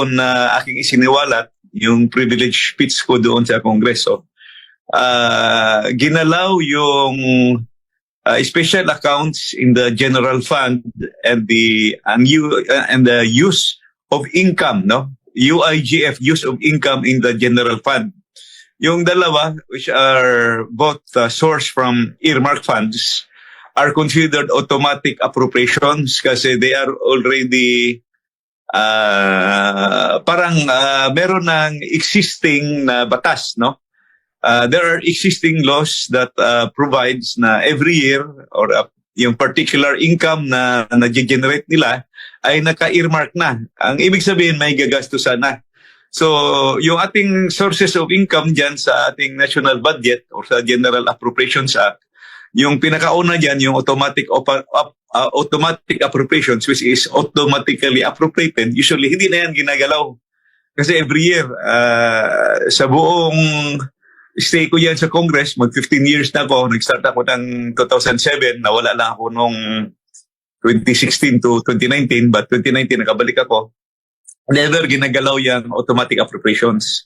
na aking isiniwalat, yung privilege speech ko doon sa Kongreso, ginalaw yung special accounts in the general fund and the use of income, no? UIGF, use of income in the general fund. Yung dalawa, which are both sourced from earmark funds, are considered automatic appropriations kasi they are already meron ng existing na batas, no? There are existing laws that provides na every year or yung particular income na na-generate nila ay naka-earmark na. Ang ibig sabihin may gagastusan na. So, yung ating sources of income dyan sa ating national budget or sa General Appropriations Act, yung pinakauna dyan, yung automatic appropriations, which is automatically appropriated, usually hindi na yan ginagalaw. Kasi every year, sa buong stay ko yan sa Congress, mag 15 years na ako, nag-start ako ng 2007, nawala lang ako nung 2016 to 2019, but 2019 nakabalik ako. Never ginagalaw yung automatic appropriations.